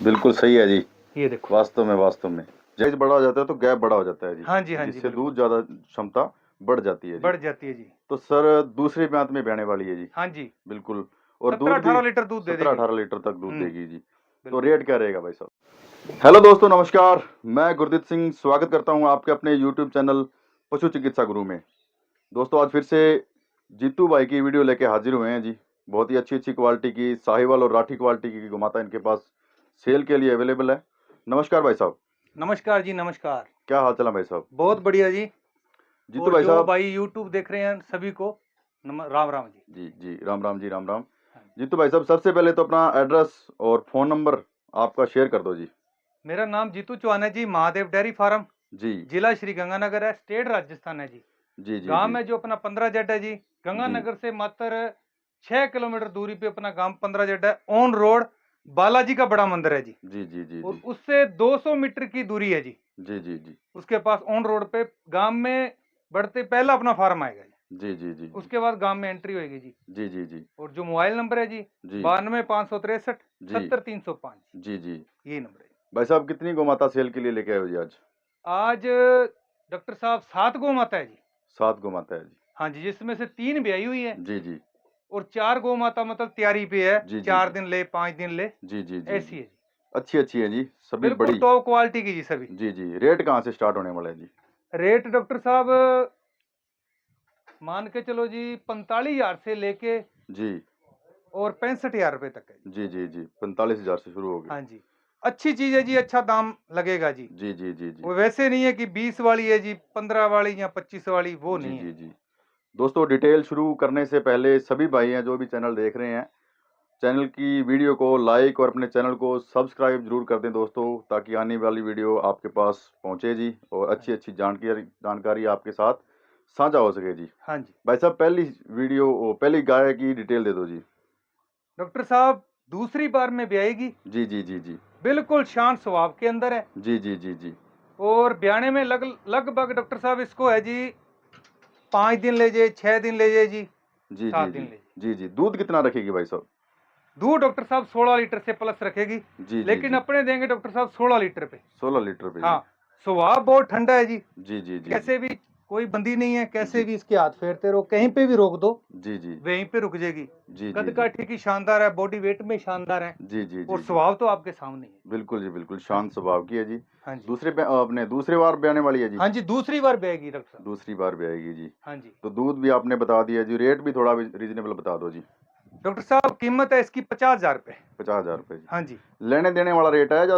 बिल्कुल सही है जी। ये देखो। वास्तव में जैसे बड़ा हो जाता है तो गैप बड़ा हो जाता है जी। हाँ जी, हाँ जी, जिससे बिल्कुल। दूध ज्यादा क्षमता बढ़ जाती है जी। बढ़ जाती है जी। तो सर दूसरी ब्यात में बहने वाली है जी। हाँ जी, बिल्कुल। और दूध भी 17-18 लीटर दूध दे सत्रह देगी। अठारह लीटर तक दूध हम्म, देगी जी। तो बिल्कुल। रेट क्या रहेगा भाई साहब? हेलो दोस्तों, नमस्कार। मैं गुरदीप सिंह स्वागत करता हूं आपके अपने यूट्यूब चैनल पशु चिकित्सा गुरु में। दोस्तों आज फिर से जीतू भाई की वीडियो लेके हाजिर हुए हैं जी। बहुत ही अच्छी अच्छी क्वालिटी की साहिवाल और राठी क्वालिटी की गोमाता इनके पास सेल के लिए अवेलेबल है। नमस्कार भाई साहब। नमस्कार जी, नमस्कार। क्या हाल चाल है भाई साहब? बहुत बढ़िया जी। जीतू और भाई जो साहब। भाई यूट्यूब देख रहे हैं सभी को राम राम जी। जी जी, राम राम जी, राम राम। हाँ जी। जीतू भाई साहब, सबसे पहले तो अपना एड्रेस और फोन नंबर आपका शेयर कर दो जी। मेरा नाम जीतू चौहान है जी, महादेव डेयरी फार्म, जी जिला श्री गंगानगर है, स्टेट राजस्थान है जी। जी जी गांव जी में जो अपना 15 जेड है जी, गंगानगर से मात्र 6 किलोमीटर दूरी पे अपना गांव 15 जेड है। ऑन रोड बालाजी का बड़ा मंदिर है जी। जी जी जी और जी उससे 200 मीटर की दूरी है जी। जी जी जी उसके पास ऑन रोड पे गांव में बढ़ते पहला अपना फार्म आएगा जी। जी जी जी उसके बाद गांव में एंट्री होगी जी। जी जी जी और जो मोबाइल नंबर है जी, जी 92 563 जी 70 305, जी जी। ये नंबर है। भाई साहब कितनी गोमाता सेल के लिए लेके आए हो जी आज? आज डॉक्टर साहब 7 गौ माता है जी। 7 गोमाता है जी। हाँ जी, जिसमें से 3 ब्याई हुई है जी जी और 4 गौ माता मतलब तैयारी पे है, जी जी 4 जी दिन ले 5 दिन ले, जी जी जी ऐसी जी। है जी। अच्छी अच्छी है जी, सभी बिल्कुल बड़ी। टॉप क्वालिटी की जी सभी। जी जी। रेट कहाँ से स्टार्ट होने वाला है जी? रेट डॉक्टर साहब मान के चलो जी 45,000 से लेके जी और 65,000 रुपए तक है जी। जी जी जी। 45,000 से शुरू हो गए। हाँ जी, अच्छी चीज है जी, अच्छा दाम लगेगा जी। जी जी जी जी वो वैसे नहीं है कि 20 वाली है जी, 15 वाली या 25 वाली, वो जी नहीं जी है। जी। दोस्तों डिटेल शुरू करने से पहले सभी भाई हैं जो भी चैनल देख रहे हैं, चैनल की वीडियो को लाइक और अपने चैनल को सब्सक्राइब जरूर कर दें दोस्तों, ताकि आने वाली वीडियो आपके पास पहुंचे जी और हाँ अच्छी जी, अच्छी जानकारी आपके साथ साझा हो सके जी। हाँ जी। भाई साहब पहली गाय की डिटेल दे दो जी। डॉक्टर साहब दूसरी बार में ब्याएगी, जी जी जी जी बिल्कुल शांत स्वभाव के अंदर है। जी जी जी जी और ब्याने में लगभग डॉक्टर साहब इसको है जी 5 दिन ले जाए, 6 दिन ले जाए जी, जी जी 7 दिन जी ले जाए। जी जी। दूध कितना रखेगी भाई साहब? दूध डॉक्टर साहब 16 लीटर से प्लस रखेगी, जी जी लेकिन जी। अपने देंगे डॉक्टर साहब 16 लीटर पे। 16 लीटर पे जी। हाँ, स्वभाव बहुत ठंडा है जी। जी जी जी जी कैसे भी कोई बंदी नहीं है, कैसे जी भी इसके हाथ फेरते रहो, कहीं पे भी रोक दो जी जी वहीं पे रुक जाएगी। जी जी कद जी काठी की शानदार है, बॉडी वेट में शानदार है। जी जी और जी जी। स्वभाव तो आपके सामने ही है। बिल्कुल जी बिल्कुल, हाँ शांत जी, स्वभाव की है जी। हाँ जी, अपने दूसरे बार भी आने वाली है जी। हाँ जी, दूसरी बार ब्याएगी डॉक्टर साहब। दूसरी बार भी आएगी जी। हाँ जी। तो दूध भी आपने बता दिया जी, रेट भी थोड़ा रीजनेबल बता दो जी। डॉक्टर साहब कीमत है इसकी 50,000 रुपए। 50,000 रुपये जी। हाँ जी। लेने देने वाला रेट है या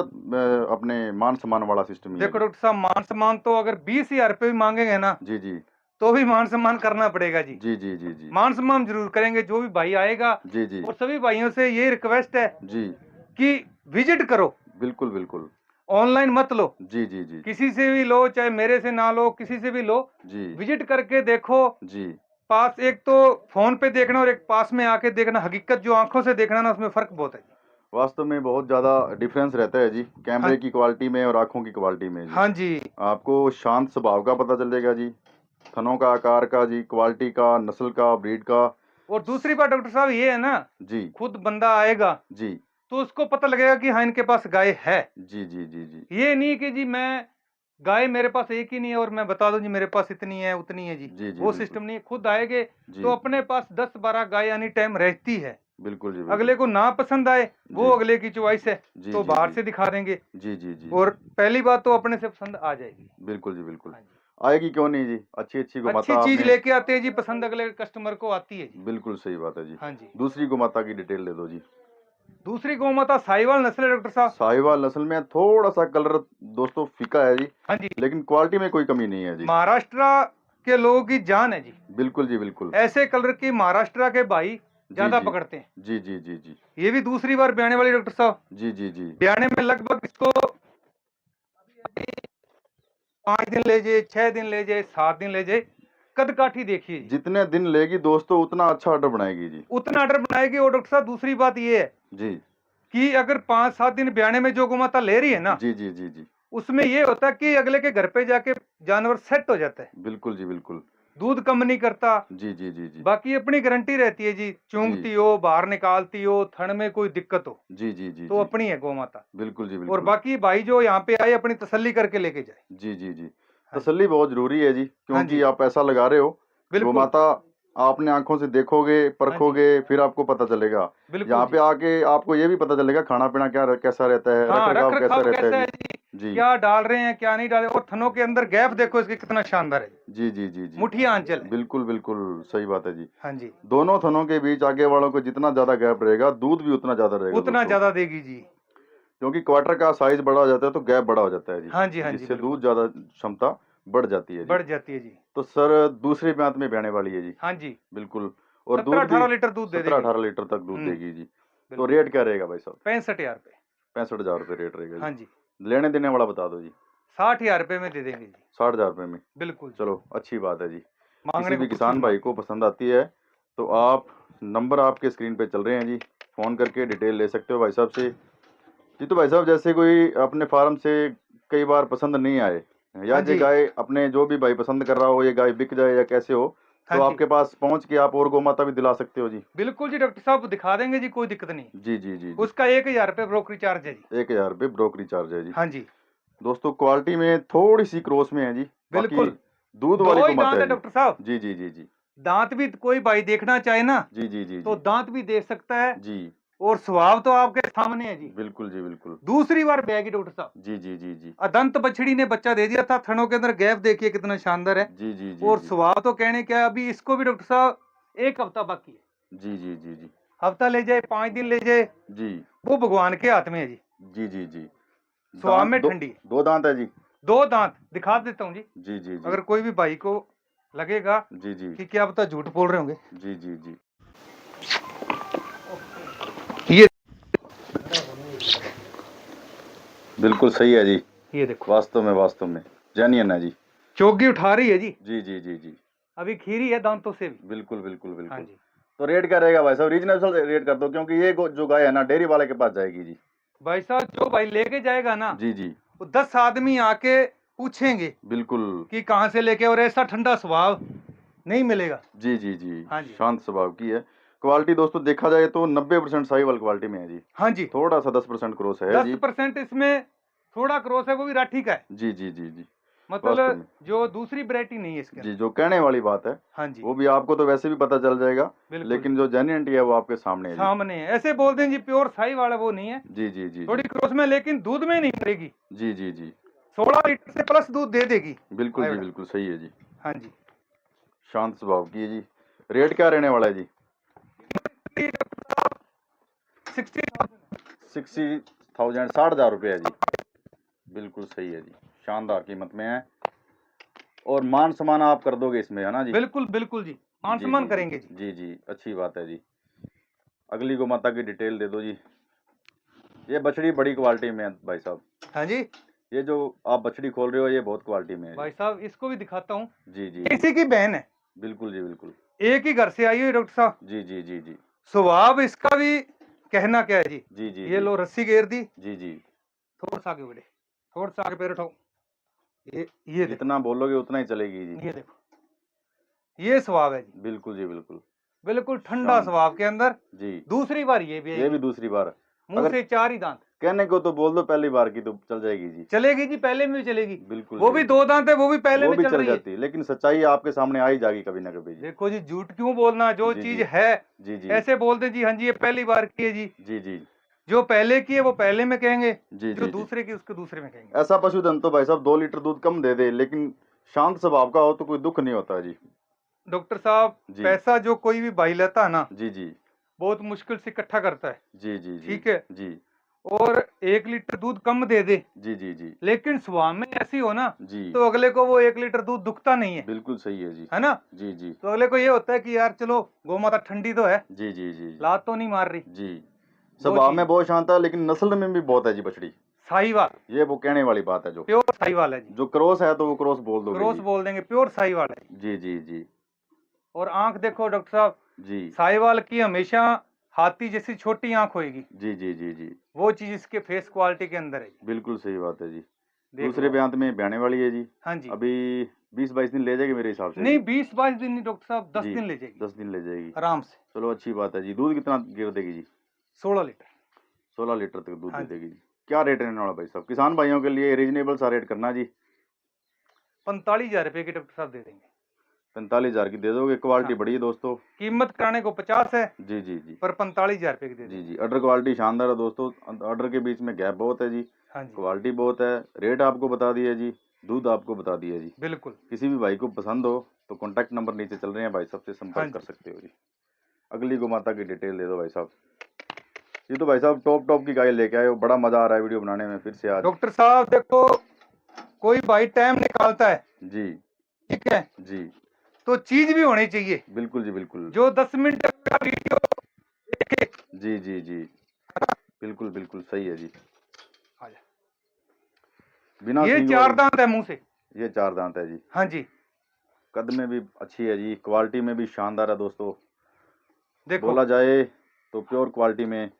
अपने मान सम्मान वाला सिस्टम ही है देखो जी? डॉक्टर साहब, मान सम्मान तो अगर 20,000 रुपये भी मांगेंगे ना, जी जी तो भी मान सम्मान करना पड़ेगा जी। जी जी जी जी मान सम्मान जरूर करेंगे जो भी भाई आएगा। जी जी और सभी भाइयों से ये रिक्वेस्ट है जी। कि विजिट करो, बिल्कुल बिल्कुल। ऑनलाइन मत लो। जी जी जी किसी से भी लो, चाहे मेरे से ना लो, किसी से भी लो, जी विजिट करके देखो। जी पास एक तो फोन पे देखना और एक पास में आके देखना, हकीकत जो आंखों से देखना ना, उसमें फर्क बहुत है जी। वास्तव में बहुत ज़्यादा डिफरेंस रहता है जी, हाँ, कैमरे की क्वालिटी में और आंखों की क्वालिटी में जी। हाँ जी। आपको शांत स्वभाव का पता चलेगा जी, थनों का आकार का जी, क्वालिटी का, नस्ल का, ब्रीड का। और दूसरी बात डॉक्टर साहब ये है ना, जी खुद बंदा आएगा जी तो उसको पता लगेगा कि हाँ इनके पास गाय है। जी जी जी जी ये नहीं कि जी मैं गाय मेरे पास एक ही नहीं है और मैं बता दूं जी मेरे पास इतनी है उतनी है जी, जी जी वो बिल्कुल। सिस्टम नहीं है। खुद आएंगे तो जी अपने पास 10-12 गाय एनी टाइम रहती है। बिल्कुल जी अगले बिल्कुल। को ना पसंद आए वो जी अगले की चॉइस है, जी तो जी बाहर जी से दिखा देंगे। जी जी जी और जी पहली बात तो अपने से पसंद आ जाएगी। बिल्कुल जी बिल्कुल। हाँ जी, आएगी क्यों नहीं जी, अच्छी अच्छी अच्छी गोमाता चीज आपने। लेके आते हैं जी, पसंद अगले कस्टमर को आती है जी। बिल्कुल सही बात है जी। हाँ जी। दूसरी गोमाता की डिटेल दे दो जी। दूसरी गौ माता साहिवाल नस्ल है डॉक्टर साहब। साहिवाल नस्ल में थोड़ा सा कलर दोस्तों फीका है जी, हाँ जी, लेकिन क्वालिटी में कोई कमी नहीं है जी। महाराष्ट्र के लोगों की जान है जी। बिल्कुल जी बिल्कुल। ऐसे कलर की महाराष्ट्र के भाई जी ज्यादा जी पकड़ते हैं। जी जी जी जी ये भी दूसरी बार ब्याने वाली डॉक्टर साहब। जी जी जी ब्याने में लगभग इसको 5 दिन ले जाए, 6 दिन ले जाए, 7 दिन ले जाए। कद काठी देखिए जी, जितने दिन लेगी दोस्तों उतना अच्छा ऑर्डर बनाएगी जी। उतना ऑर्डर बनाएगी। और डॉक्टर साहब दूसरी बात ये है जी कि अगर 5-7 दिन ब्याने में जो गोमाता ले रही है ना, जी जी जी जी उसमें ये होता है कि अगले के घर पे जाके जानवर सेट हो जाता है। बिल्कुल जी बिल्कुल। दूध कम नहीं करता। जी जी जी जी बाकी अपनी गारंटी रहती है जी, चूंगती हो, बाहर निकालती हो, थन में कोई दिक्कत हो जी जी जी तो जी अपनी है गौ माता। बिल्कुल जी और बिल्कुल। बाकी भाई जो यहाँ पे आए अपनी तसल्ली करके लेके जाए। जी जी जी हाँ जी, तसल्ली बहुत जरूरी है जी, हाँ क्योंकि जी, आप पैसा लगा रहे हो। गौ बिल्कुल, माता आपने आंखों से देखोगे, हाँ जी, परखोगे, फिर आपको पता चलेगा। बिल्कुल यहाँ जी। पे आके आपको ये भी पता चलेगा खाना पीना कैसा रहता है, रख हाँ, रख रखाव कैसा रखाव रहता है कैसा जी। है जी, जी क्या डाल रहे हैं क्या नहीं डाल रहे, और थनों के अंदर गैप देखो इसके कितना शानदार है, जी जी जी जी मुठिया आंचल है। बिल्कुल बिल्कुल सही बात है जी। हाँ जी, दोनों थनों के बीच आगे वालों को जितना ज्यादा गैप रहेगा, दूध भी उतना ज्यादा रहेगा उतना दोस्तों। ज्यादा देगी जी। क्योंकि क्वार्टर का साइज बड़ा हो जाता है तो गैप बड़ा हो जाता है जी, हाँ जी, हाँ जी, जिससे बिल्कुल दूध ज्यादा क्षमता बढ़ जाती है जी। बढ़ जाती है जी। तो सर दूसरी ब्यात में बहने वाली है जी। हाँ जी, बिल्कुल। और दूध भी 17-18 लीटर दूध दे सत्रह देगी जी। अठारह लीटर तक दूध देगी जी। तो बिल्कुल, रेट क्या रहेगा भाई साहब? 65,000 रुपये। 65,000 रुपये रेट रहेगा हाँ जी। जी, लेने देने वाला बता दो जी। 60,000 रुपये में दे देंगे जी। 60,000 रुपये में? बिल्कुल जी, चलो अच्छी बात है जी। किसी मांगने को भी कुछ नहीं किसान भाई मांगते को जी। पसंद आती है तो आप नंबर आपके स्क्रीन पे चल रहे हैं जी, फ़ोन करके डिटेल ले सकते हो भाई साहब से जी। तो भाई साहब जैसे कोई अपने फार्म से कई बार पसंद नहीं आए, या हाँ ये जी, गाय अपने जो भी भाई पसंद कर रहा हो, ये गाय बिक जाए या कैसे हो, हाँ तो जी, आपके पास पहुंच के आप और गौ माता भी दिला सकते हो जी। बिल्कुल जी डॉक्टर साहब दिखा देंगे जी, कोई दिक्कत नहीं। जी जी जी जी उसका 1,000 रुपये ब्रोकरी चार्ज है जी। 1,000 रुपये ब्रोकरी चार्ज है जी। हाँ जी, दोस्तों क्वालिटी में थोड़ी सी क्रॉस में है जी, बाकी बिल्कुल। दूध दो वाली गौ ही माता दांत है है जी। डॉक्टर साहब। जी जी जी जी दांत भी कोई भाई देखना चाहे ना जी जी जी तो जी दांत भी देख सकता है। जी और स्वभाव तो आपके सामने है जी। बिल्कुल जी बिल्कुल। दूसरी बार बैगी डॉक्टर साहब। जी जी जी जी अदंत बछड़ी ने बच्चा दे दिया था, थनों के अंदर गैप देखिए कितना शानदार है। जी जी जी और जी स्वभाव तो कहने क्या है, अभी इसको भी डॉक्टर साहब 1 हफ्ता बाकी है। जी जी जी जी हफ्ता ले जाए, 5 दिन ले जाए, जी वो भगवान के हाथ में है जी। जी जी जी स्वभाव दांत में दो, ठंडी है। 2 दांत है जी। 2 दांत दिखा देता हूँ जी। जी जी जी अगर कोई भी भाई को लगेगा जी जी कि क्या पता झूठ बोल रहे होंगे। जी जी जी ये बिल्कुल सही है जी। ये देखो वास्तव में जेन्युइन है जी। चौकी उठा रही है जी। जी जी जी जी अभी खीरी है दांतों से भी। बिल्कुल बिल्कुल हाँ बिल्कुल। जी, तो रेट क्या रहेगा भाई साहब? रीजनेबल रेट कर दो, क्योंकि ये जो गाय है ना डेयरी वाले के पास जाएगी जी। भाई साहब जो भाई लेके जाएगा ना, जी जी वो 10 आदमी आके पूछेंगे बिल्कुल। कि कहाँ से लेके, और ऐसा ठंडा स्वभाव नहीं मिलेगा। जी जी जी हाँ जी, शांत स्वभाव की है। क्वालिटी दोस्तों देखा जाए तो 90% साहिवाल क्वालिटी में है जी। हाँ जी, थोड़ा सा 10% क्रॉस है जी। 10% इसमें थोड़ा क्रॉस है, वो भी राठी का है। जी जी जी जी वास्तव मतलब में जो दूसरी वैरायटी नहीं है इसके जी, अंदर। जो कहने वाली बात है हाँ जी, वो भी आपको तो वैसे भी पता चल जाएगा, बिल्कुल लेकिन जी, जो जेन्युइनिटी है वो आपके सामने है जी। सामने है। ऐसे बोल दें जी प्योर साई वाला वो नहीं है, जी जी जी थोड़ी जी क्रॉस में, लेकिन दूध में नहीं मरेगी। जी जी जी 16 लीटर से प्लस दूध दे देगी। बिल्कुल जी आयोडा। बिल्कुल सही है जी। हाँ जी, शांत स्वभाव की है जी। रेट क्या रहने वाला है जी? 60,000। 60,000 60,000 रुपये है जी। बिल्कुल सही है जी, शानदार कीमत में है। और मान सम्मान आप कर दोगे इसमें, है ना जी? बिल्कुल बिल्कुल जी, मान जी सम्मान जी करेंगे जी। जी जी अच्छी बात है जी। अगली गौ माता की डिटेल दे दो जी। ये बछड़ी बड़ी क्वालिटी में है भाई साहब। हाँ जी, ये जो आप बछड़ी खोल रहे हो ये बहुत क्वालिटी में है भाई जी। साहब इसको भी दिखाता हूँ। जी जी इसी की बहन है, बिल्कुल जी बिल्कुल। एक ही घर से आई हुई डॉक्टर साहब। जी जी जी जी स्वभाव इसका भी कहना क्या है जी। जी जी ये जी लो रस्सी घेर दी, जी जी थोड़ा सा आगे बढ़े, थोड़ा सा आगे पैर उठाओ। ये देखो, जितना बोलोगे उतना ही चलेगी जी। ये देखो, ये स्वभाव है जी। बिल्कुल जी बिल्कुल। बिल्कुल ठंडा शांत स्वभाव के अंदर। जी। दूसरी बार ये भी ये आएगी। भी दूसरी बार। मुंह अगर से 4 ही दांत। कहने को तो बोल दो पहली बार की तो चल जाएगी जी। चलेगी जी, पहले में भी चलेगी। बिल्कुल वो जी भी 2 दांत है, वो भी पहले वो में भी चल चल रही है। जाती है, लेकिन सच्चाई आपके सामने आ ही जाएगी कभी ना कभी जी। देखो जी, झूठ क्यों बोलना, जो जी चीज जी है जी जी ऐसे बोल दे जी, हाँ जी ये पहली बार की है जी। जी जी जो पहले की है वो पहले में कहेंगे, जी जो जी जी दूसरे की उसके दूसरे में कहेंगे। ऐसा पशुधन तो भाई साहब 2 लीटर दूध कम दे दे, लेकिन शांत स्वभाव का हो तो कोई दुख नहीं होता जी। डॉक्टर साहब जी पैसा जो कोई भी भाई लेता है ना, जी जी बहुत मुश्किल से इकट्ठा करता है। जी जी जी ठीक है, जी और 1 लीटर दूध कम दे दे, जी जी जी लेकिन स्वभाव में ऐसी हो ना जी तो अगले को वो 1 लीटर दूध दुखता नहीं है, बिल्कुल सही है जी। है ना। जी जी तो अगले को ये होता है कि यार चलो गौ माता ठंडी तो है, जी जी जी लात तो नहीं मार रही। जी वो स्वभाव चीज में बहुत शांत है, लेकिन नस्ल में भी बहुत है जी बछड़ी। साहीवाल, ये वो कहने वाली बात है। जो प्योर साहीवाल है जी। जो क्रॉस है तो वो क्रॉस बोल दोगे क्रॉस जी। बोल देंगे, प्योर साहीवाल है। जी जी जी और आंख देखो डॉक्टर साहब, जी साहीवाल की हमेशा हाथी जैसी छोटी आंख होगी, जी जी जी जी वो चीज इसके फेस क्वालिटी के अंदर है। बिल्कुल सही बात है जी। देख दूसरे लो। ब्यांत में ब्याने वाली है जी। हाँ जी। अभी 20-22 दिन ले जाएगी मेरे हिसाब से नहीं जी। 20-22 दिन नहीं डॉक्टर साहब, 10 जी, दिन ले जाएगी 10 दिन ले जाएगी। आराम से। चलो अच्छी बात है जी। दूध कितना गिर देगी जी? 16 लीटर। 16 लीटर तक दूध हाँ दे जी। देगी जी। क्या रेट रहने वाला भाई साहब? किसान भाइयों के लिए रीजनेबल सा रेट करना जी। 45,000 रुपए की डॉक्टर साहब दे देंगे। 45,000 की दे दोगे? क्वालिटी हाँ। बड़ी है दोस्तों। कीमत कराने को 50 है, जी जी जी पर 45,000 रुपए की दे जी देंगे। जी। अडर क्वालिटी शानदार है दोस्तों। अडर के बीच में गैप बहुत है जी। हाँ जी क्वालिटी बहुत है। रेट आपको बता दिया जी। दूध आपको बता दिया जी। बिल्कुल। किसी भी भाई को पसंद हो तो कॉन्टैक्ट नंबर नीचे चल रहे हैं भाई साहब से हाँ संपर्क कर जी सकते हो जी। अगली गोमाता की डिटेल दे दो भाई साहब। ये तो भाई साहब टॉप की गाय लेके आए हो। बड़ा मजा आ रहा है वीडियो बनाने में फिर से आज। डॉक्टर साहब देखो, कोई भाई टाइम निकालता है, जी ठीक है, जी तो चीज भी होनी चाहिए। बिल्कुल जी बिल्कुल। जो 10 मिनट का वीडियो देखे। जी जी जी बिल्कुल बिल्कुल सही है जी। बिना ये सींग 4 वाली। दांत है मुंह से। ये 4 दांत है जी। हाँ जी कद में भी अच्छी है जी। क्वालिटी में भी शानदार है दोस्तों। देखो, बोला जाए तो प्योर क्वालिटी में हाइट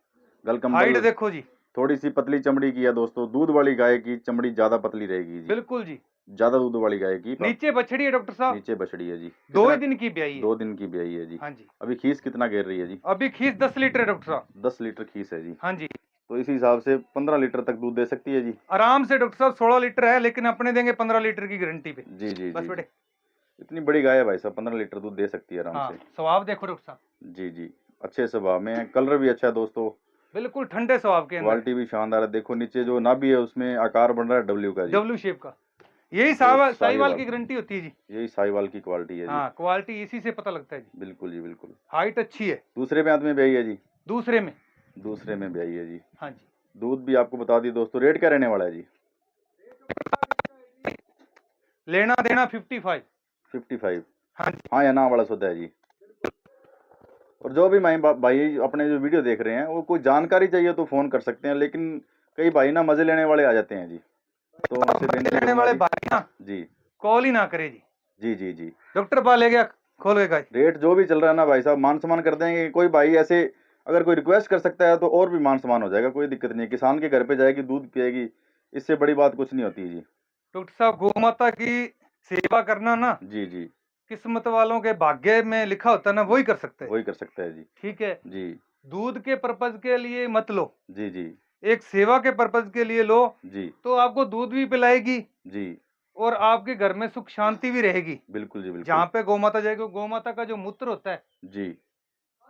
गलकंबल देखो जी। थोड़ी सी पतली चमड़ी की है दोस्तों। दूध वाली गाय की चमड़ी ज्यादा पतली रहेगी जी। बिल्कुल जी। ज्यादा दूध वाली गाय की नीचे बछड़ी है डॉक्टर साहब, नीचे बछड़ी है जी। 2 कितना? ही दिन की ब्याई है। 2 दिन की ब्याई है जी। हाँ जी। अभी खीस कितना घेर रही है जी? अभी खीस 10 लीटर है डॉक्टर साहब। 10 लीटर खीस है जी। हाँ जी तो इस हिसाब से 15 लीटर तक दूध दे सकती है जी। आराम से डॉक्टर साहब। 16 लीटर है, लेकिन अपने देंगे 15 लीटर की गारंटी पे। जी जी बस जी बेटे। जी। इतनी बड़ी गाय है भाई साहब, 15 लीटर दूध दे सकती है आराम हाँ से। स्वभाव देखो डॉक्टर साहब, जी जी। अच्छे स्वभाव में है। कलर भी अच्छा है दोस्तों। बिल्कुल ठंडे स्वभाव के अंदर। क्वालिटी भी शानदार है। देखो नीचे जो नाभि है उसमें आकार बन रहा है डब्ल्यू का जी। डब्ल्यू शेप का। यही जो साहिवाल की गारंटी होती है जी। यही साहिवाल की क्वालिटी है जी। हाँ क्वालिटी इसी से पता लगता है जी। बिल्कुल जी बिल्कुल। हाइट अच्छी है। दूसरे ब्यांत में ब्याई है जी। दूसरे में। दूसरे में ब्याई है जी। हाँ जी। दूध भी आपको बता दी दोस्तों। रेट क्या रहने वाला है जी? लेना देना 55। 55। हाँ जी हाँ या ना वाला सौदा है जी। और जो भी भाई अपने जो वीडियो देख रहे हैं वो कोई जानकारी चाहिए तो फोन कर सकते हैं, लेकिन कई भाई ना मजे लेने वाले आ जाते हैं जी। तो उनसे बेनती लेने करूंगा वाले जी। भाई ना जी कॉल ही ना करे जी। जी जी जी। डॉक्टर पा ले गया खोल के गाय। रेट जो भी चल रहा है ना भाई साहब मान सम्मान कर देंगे। कोई भाई ऐसे अगर कोई रिक्वेस्ट कर सकता है तो और भी मान सम्मान हो जाएगा। कोई दिक्कत नहीं है। किसान के घर पे जाएगी दूध पिएगी, इससे बड़ी बात कुछ नहीं होती जी। डॉक्टर साहब गौ माता की सेवा करना ना जी जी किस्मत वालों के भाग्य में लिखा होता है ना, वही कर सकते हैं। वही कर सकता है जी। ठीक है, जी दूध के पर्पज के लिए मत लो, जी जी एक सेवा के पर्पज के लिए लो, जी तो आपको दूध भी पिलाएगी जी और आपके घर में सुख शांति भी रहेगी। बिल्कुल जी बिल्कुल। जहाँ पे गौ माता जाएगी, गौ माता का जो मूत्र होता है जी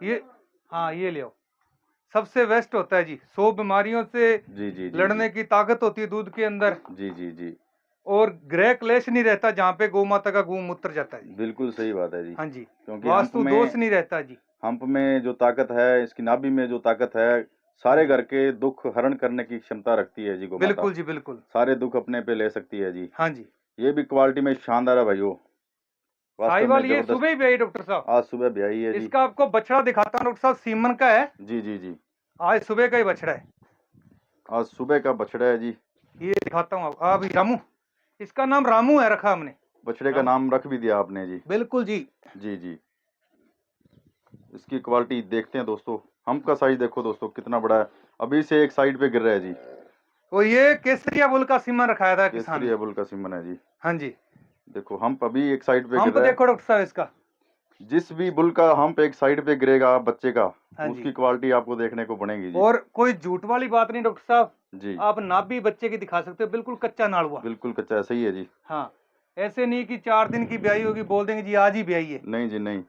ये, हाँ ये ले आओ, सबसे बेस्ट होता है जी। 100 बीमारियों से जी जी जी लड़ने की ताकत होती है दूध के अंदर, जी जी जी और ग्रह क्लेश नहीं रहता जहाँ पे गौ माता का गोमूत्र जाता है जी। बिल्कुल सही बात है जी। हाँ जी, क्योंकि वास्तु दोष नहीं रहता जी। हम्प में जो ताकत है, इसकी नाभि में जो ताकत है, सारे घर के दुख हरण करने की क्षमता रखती है जी गौ माता। बिल्कुल जी बिल्कुल। सारे दुख अपने पे ले सकती है जी। हाँ जी ये भी क्वालिटी में शानदार है भाइयों। वास्तव में साहिवाल ये जबरदस्त। सुबह ही भी आई डॉक्टर साहब। आज सुबह ब्याई है जी। इसका आपको बछड़ा दिखाता हूँ डॉक्टर साहब, सीमन का है। जी जी जी। आज सुबह का ही बछड़ा है। आज सुबह का बछड़ा है जी। ये दिखाता हूँ अभी। रामू, इसका नाम रामू है रखा हमने। बछड़े का नाम रख भी दिया आपने जी। बिल्कुल जी। जी जी। इसकी क्वालिटी देखते हैं दोस्तों। हम्प का साइज देखो दोस्तों कितना बड़ा है। अभी से एक साइड पे गिर रहा है जी। और ये केसरिया बुल का सीमन रखाया था किसान केसरी ने। एबुल का सिमन है जी। हाँ जी, देखो हम्प अभी एक साइड पे हम गिर तो रहा है। देखो डॉक्टर साहब इसका। जिस भी बुल का हम्प एक साइड पे गिरेगा बच्चे का, हाँ उसकी जी, क्वालिटी आपको देखने को बनेगी जी। और कोई झूठ वाली बात नहीं डॉक्टर साहब। जी आप नाभि बच्चे की दिखा सकते हो, बिल्कुल कच्चा नाड़ुआ। बिल्कुल कच्चा सही है जी। हाँ, ऐसे नहीं कि 4 दिन की ब्याई होगी बोल देंगे जी आज ही ब्याई है। नहीं जी नहीं,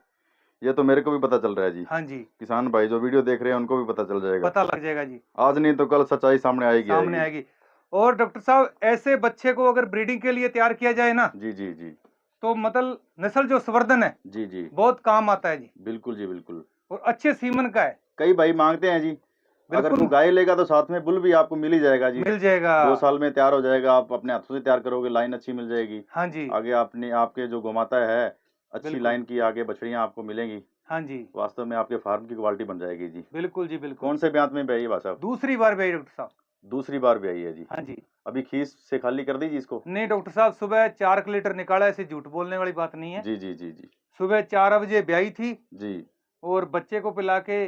ये तो मेरे को भी पता चल रहा है जी। हाँ जी, किसान भाई जो वीडियो देख रहे हैं उनको भी पता चल जाएगा। पता लग जाएगा जी, आज नहीं तो कल सच्चाई सामने आएगी सामने आएगी। और डॉक्टर साहब ऐसे बच्चे को अगर ब्रीडिंग के लिए तैयार किया जाए ना, जी जी जी तो मतलब नस्ल जो संवर्धन है जी जी बहुत काम आता है जी। बिल्कुल जी बिल्कुल। और अच्छे सीमन का है। कई भाई मांगते हैं जी, अगर बिल्कुल कोई गाय लेगा तो साथ में बुल भी आपको मिल ही जाएगा जी। मिल जाएगा। 2 साल में तैयार हो जाएगा। आप अपने हाथों से तैयार करोगे, लाइन अच्छी मिल जाएगी। हाँ जी आगे आपने आपके जो गोमाता है अच्छी बिल्कुल। लाइन की आगे बछड़ियां आपको मिलेंगी। हाँ जी वास्तव में आपके फार्म की क्वालिटी बन जाएगी जी। बिल्कुल जी बिल्कुल। कौन से ब्यांत में ब्याई है भाई साहब? दूसरी बार ब्याई डॉक्टर साहब। दूसरी बार ब्याई है जी। हाँ जी, अभी खीस से खाली कर दीजिए इसको। नहीं डॉक्टर साहब सुबह 4 लीटर निकाला, ऐसे झूठ बोलने वाली बात नहीं है। जी जी जी जी सुबह 4 बजे ब्याई थी जी और बच्चे को पिला के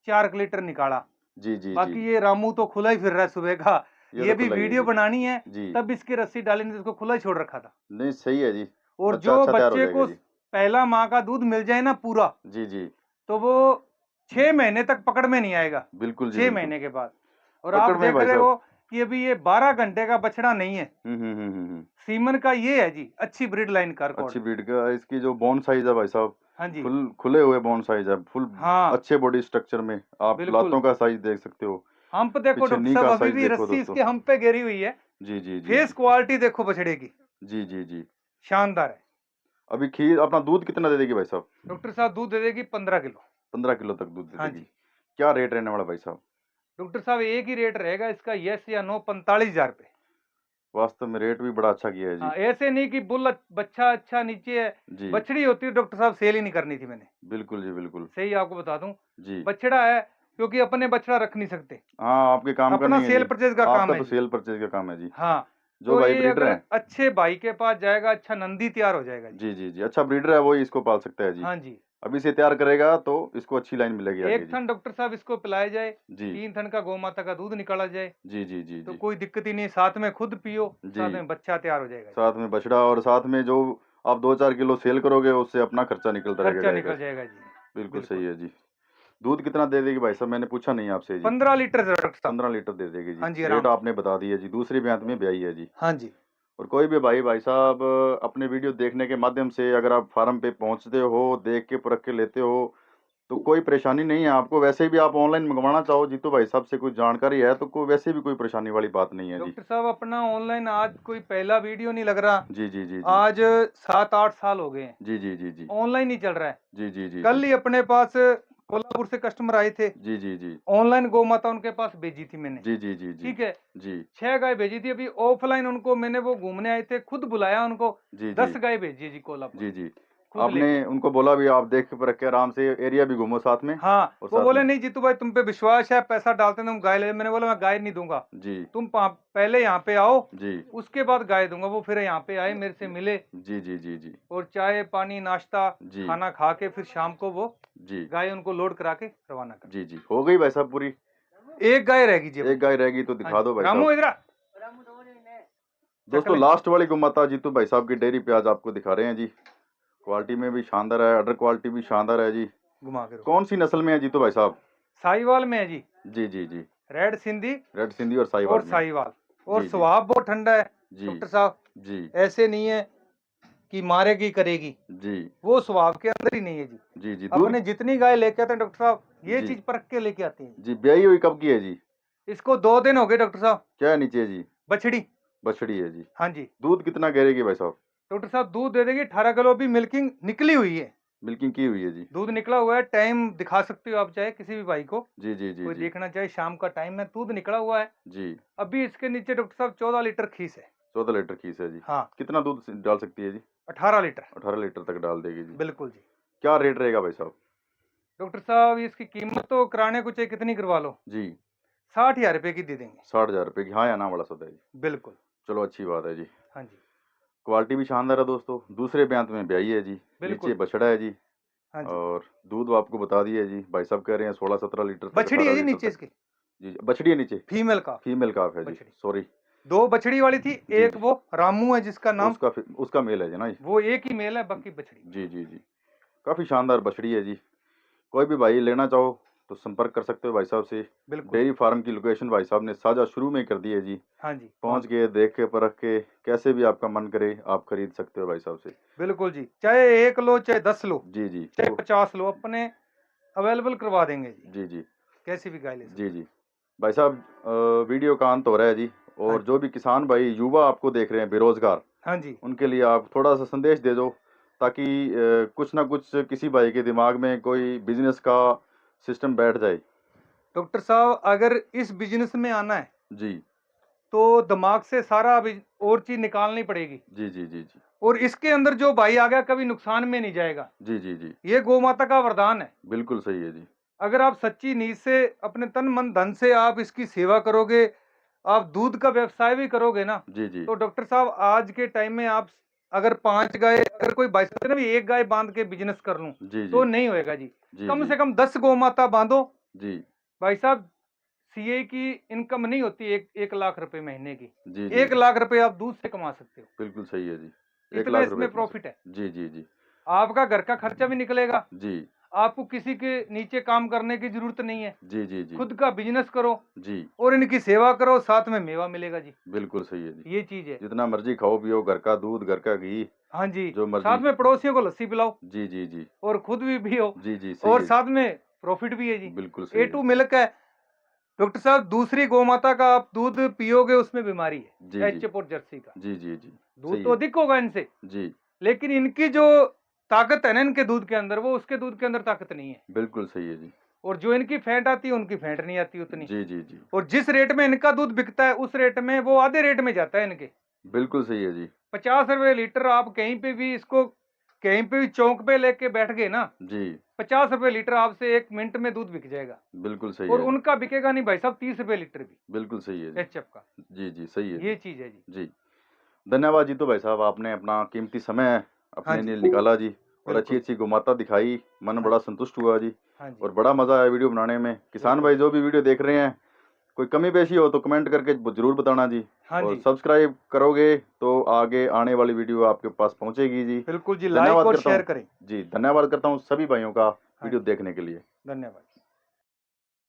4 लीटर निकाला। जी जी बाकी जी ये रामू तो खुला ही फिर रहा है सुबह का, ये तो भी खुला ही है वीडियो जी। बनानी है, जी तब इसकी रस्सी डाली नहीं तो इसको खुला ही छोड़ रखा था। नहीं सही है जी। और बच्चा जो अच्छा तैयार हो बच्चे जाएगा को जी। पहला माँ का दूध मिल जाए ना पूरा, जी जी तो वो 6 महीने तक पकड़ में नहीं आएगा। बिल्कुल जी 6 बिल्कुल। महीने के बाद। और पकड़ आप में देख भाई रहे साहब। हो कि अभी ये 12 घंटे का बछड़ा नहीं है। सीमन का ये है जी, अच्छी ब्रीड लाइन का रिकॉर्ड। अच्छी ब्रीड का इसकी जो बोन साइज है भाई साहब, हाँ जी, फुल खुले हुए बोन साइज है, फुल हाँ अच्छे बॉडी स्ट्रक्चर में। आप बिल्कुल। लातों का साइज देख सकते हो, हम्प देखो पीछे डॉक्टर नी साहब, का अभी साइज भी देखो रस्सी दोस्तों। इसके हम्प पे गिरी हुई है। जी जी जी फेस क्वालिटी देखो बछड़े की, जी जी जी। शानदार है। अभी खीर अपना दूध कितना दे देगी भाई साहब? डॉक्टर साहब दूध दे देगी 15 किलो। 15 किलो तक दूध दे हाँ देगी। जी क्या रेट रहने वाला भाई साहब? डॉक्टर साहब, एक ही रेट रहेगा इसका, यस या नो, 45,000 रुपए। वास्तव में रेट भी बड़ा अच्छा किया है जी। हाँ, ऐसे नहीं कि बुल बच्चा अच्छा नीचे है। जी बछड़ी होती है डॉक्टर साहब, सेल ही नहीं करनी थी मैंने। बिल्कुल जी बिल्कुल। सही आपको बता दूं, जी बछड़ा है, क्योंकि अपने बछड़ा रख नहीं सकते। हाँ आपके काम का अपना नहीं है सेल जी। परचेज का काम आपका है तो जी। सेल परचेज का काम है जी। हाँ, जो तो भाई ये ब्रीडर अगर है, अच्छे भाई के पास जाएगा, अच्छा नंदी तैयार हो जाएगा जी। जी जी जी, अच्छा ब्रीडर है वही इसको पाल सकता है जी। हाँ जी, अभी से तैयार करेगा तो इसको अच्छी लाइन मिलेगी आगे एक जी। थन डॉक्टर साहब इसको पिलाया जाए, जी 3 थन का गौ माता का दूध निकाला जाए, जी जी जी तो जी कोई दिक्कत ही नहीं। साथ में खुद पियो, जी। साथ में बच्चा तैयार हो जाएगा जी। साथ में बछड़ा और साथ में जो आप 2-4 किलो सेल करोगे उससे अपना खर्चा निकलता रहेगा खर्चा जाएगा। निकल जाएगा जी। बिल्कुल बिल्कुल। सही है जी। दूध कितना दे देगी भाई साहब? मैंने पूछा नहीं आपसे जी। 15 लीटर से डॉक्टर साहब। 15 लीटर दे देगी जी। हाँ जी, रेट आराम से। आपने बता दिया जी, दूसरी ब्यांत में ब्याई है जी। हाँ जी, और कोई भी भाई साहब अपने वीडियो देखने के माध्यम से अगर आप फार्म पे पहुंचते हो, देख के परख के लेते हो, तो कोई परेशानी नहीं है आपको। वैसे भी आप ऑनलाइन मंगवाना चाहो जीतू भाई साहब से कोई जानकारी है तो कोई वैसे भी कोई परेशानी वाली बात नहीं है जी। डॉक्टर साहब अपना ऑनलाइन आज कोई पहला वीडियो नहीं लग रहा। जी जी जी जी आज 7-8 साल हो गए हैं, जी जी जी जी ऑनलाइन ही चल रहा है। जी जी जी कल ही अपने पास कोल्हापुर से कस्टमर आए थे, जी जी जी ऑनलाइन गौ माता उनके पास भेजी थी मैंने। जी जी जी जी ठीक है, जी 6 गाय भेजी थी। अभी ऑफलाइन उनको मैंने, वो घूमने आए थे, खुद बुलाया उनको, जी 10 जी गाय भेजी जी कोल्हापुर, जी जी। खुद आपने लेके। उनको बोला भी आप देख के परख के आराम से एरिया भी घूमो साथ में, हाँ, और वो साथ बोले में नहीं जीतू भाई, तुम पे विश्वास है, पैसा डालते हैं तुम गाय ले। मैंने बोला मैं गाय नहीं दूंगा, जी तुम पहले यहाँ पे आओ, जी उसके बाद गाय दूंगा। वो फिर यहाँ पे आए, मेरे से मिले, जी जी जी जी और चाय पानी नाश्ता जी खाना खा के फिर शाम को वो जी गाय उनको लोड करा के रवाना कर। जी जी। हो गई भाई साहब पूरी? एक गाय रहेगी जी। एक गाय रहेगी तो हाँ दिखा दो जी, भाई रामू साहब। इधर आ। दोस्तों लास्ट वाली गुमाता जीतू भाई साहब की डेयरी पे आज आपको दिखा रहे हैं जी। क्वालिटी में भी शानदार है, अडर क्वालिटी भी शानदार है जी। घुमा के कौन सी नस्ल में है जीतू भाई साहब? साहिवाल में है जी, जी जी जी। रेड सिंधी रेड सिंधी और साहिवाल और में। साहिवाल। और जी जी स्वभाव बहुत ठंडा है जी डॉक्टर साहब, जी ऐसे नहीं है कि मारेगी करेगी, जी वो स्वभाव के अंदर ही नहीं है जी। जी जी। दूध अपने जितनी गाय लेके आते हैं डॉक्टर साहब, ये जी चीज परख के लेके आते हैं। जी। ब्याई हुई कब की है जी? इसको 2 दिन हो गए डॉक्टर साहब। क्या है नीचे जी? बछड़ी। बछड़ी है जी। हाँ जी दूध कितना गिरेगी भाई साहब? डॉक्टर साहब, दूध दे देगी 18 किलो। अभी मिल्किंग निकली हुई है, मिल्किंग की हुई है जी। दूध निकला हुआ है। टाइम दिखा सकते हो आप, चाहे किसी भी भाई को, जी जी जी कोई जी देखना चाहे, शाम का टाइम है, दूध निकला हुआ है। जी। अभी इसके नीचे डॉक्टर साहब 14 लीटर खीस है। 14 लीटर खीस है जी। हाँ, कितना दूध डाल सकती है जी? 18 लीटर। 18 लीटर तक डाल देगी जी। बिल्कुल जी। क्या रेट रहेगा भाई साहब? डॉक्टर साहब इसकी कीमत तो कराने को चाहे कितनी करवा लो, जी 60,000 रुपए की दे देंगे। 60,000 रुपये की? हाँ या ना वाला सौदा है जी। बिल्कुल। चलो अच्छी बात है जी। हाँ जी क्वालिटी भी शानदार है दोस्तों। दूसरे ब्यांत में ब्याई है जी, बिल्कुल। नीचे बछड़ा है जी। हाँ जी, और दूध आपको बता दिया है जी। भाई साहब कह रहे हैं 16-17 लीटर तक, बछड़ी 18 है जी लीटर नीचे तक। इसकी, जी जी। बछड़ी है नीचे? फीमेल का। फीमेल काफ है जी, बछड़ी। सॉरी। 2 बछड़ी वाली थी, जी एक जी। वो रामू है जिसका नाम, उसका मेल है जी ना जी। वो एक ही मेल है, बाकी बछड़ी। जी जी जी। काफ़ी शानदार बछड़ी है जी। कोई भी भाई लेना चाहो तो संपर्क कर सकते हो भाई साहब से। बिल्कुल। डेयरी फार्म की लोकेशन भाई साहब ने साझा शुरू में कर दी है जी। हाँ जी, पहुंच के देख के परख के कैसे भी आपका मन करे आप खरीद सकते हो भाई साहब से। बिल्कुल जी। चाहे 1 लो, चाहे 10 लो, जी जी चाहे 50 लो, अपने अवेलेबल करवा देंगे जी, जी जी कैसी भी गाय ले सकते। जी जी। भाई साहब वीडियो का अंत हो रहा है जी। और हाँ। जो भी किसान भाई युवा आपको देख रहे हैं बेरोजगार, हाँ जी उनके लिए आप थोड़ा सा संदेश दे दो, ताकि कुछ ना कुछ किसी भाई के दिमाग में कोई बिजनेस का सिस्टम बैठ जाए। डॉक्टर साहब, अगर इस बिजनेस में आना है जी तो दिमाग से सारा और चीज निकालनी पड़ेगी। जी जी जी जी और इसके अंदर जो भाई आ गया कभी नुकसान में नहीं जाएगा। जी जी जी। ये गौ माता का वरदान है। बिल्कुल सही है जी। अगर आप सच्ची नीयत से, अपने तन मन धन से आप इसकी सेवा करोगे, आप दूध का व्यवसाय भी करोगे ना, जी जी तो डॉक्टर साहब आज के टाइम में आप अगर 5 गाय, अगर कोई भाई सोचे ना भी 1 गाय बांध के बिजनेस कर लूं, जी तो जी नहीं होएगा जी। जी कम जी से कम 10 गौ माता बांधो जी भाई साहब, सीए की इनकम नहीं होती 1 लाख रुपए महीने की। जी 1 लाख रुपए आप दूध से कमा सकते हो, बिल्कुल सही है जी। 1 इतना लाख रुपए इसमें कमा प्रॉफिट है। सकते। जी जी जी आपका घर का खर्चा भी निकलेगा, जी आपको किसी के नीचे काम करने की जरूरत नहीं है, जी जी जी खुद का बिजनेस करो जी और इनकी सेवा करो, साथ में मेवा मिलेगा जी। बिल्कुल सही है जी। ये चीज है। जितना मर्जी खाओ पियो, घर का दूध, घर का घी, हाँ जी, जो मर्जी। साथ में पड़ोसियों को लस्सी पिलाओ जी जी जी और खुद भी पियो, जी जी सही और है। साथ में प्रॉफिट भी है जी। बिल्कुल सही A2 है। मिल्क है डॉक्टर साहब, दूसरी गौ माता का आप दूध पियोगे उसमें बीमारी जी है, जी एचएफ और जर्सी का जी जी जी दूध सही तो है। अधिक होगा इनसे, जी लेकिन इनकी जो ताकत है ना इनके दूध के अंदर, वो उसके दूध के अंदर ताकत नहीं है। बिल्कुल सही है जी। और जो इनकी फैट आती है उनकी फैट नहीं आती उतनी। जी जी जी और जिस रेट में इनका दूध बिकता है उस रेट में वो आधे रेट में जाता है इनके। बिल्कुल सही है जी। 50 रुपए लीटर, आप कहीं पे भी इसको कहीं पे भी चौक पे लेके बैठ गए ना, जी 50 रुपए लीटर आपसे 1 मिनट में दूध बिक जाएगा। बिल्कुल सही और है जी। उनका बिकेगा नहीं भाई साहब 30 रुपए लीटर भी बिल्कुल सही है जी। एचएफ का। जी जी सही है ये जी। चीज है जी। जी धन्यवाद जीतू भाई साहब, आपने अपना कीमती समय हाँ अपने जी, लिए निकाला जी, और अच्छी बिल्कुल। अच्छी गोमाता दिखाई, मन हाँ बड़ा जी, संतुष्ट हुआ जी। हाँ जी, और बड़ा मजा आया वीडियो बनाने में। किसान बिल्कुल। भाई जो भी वीडियो देख रहे हैं, कोई कमी पेशी हो तो कमेंट करके जरूर बताना जी। हाँ और जी, सब्सक्राइब करोगे तो आगे आने वाली वीडियो आपके पास पहुंचेगी जी। बिल्कुल जी, लाइक धन्यवाद और करता शेयर हूँ करें। जी, धन्यवाद करता हूँ सभी भाइयों का हाँ वीडियो जी, देखने के लिए। धन्यवाद।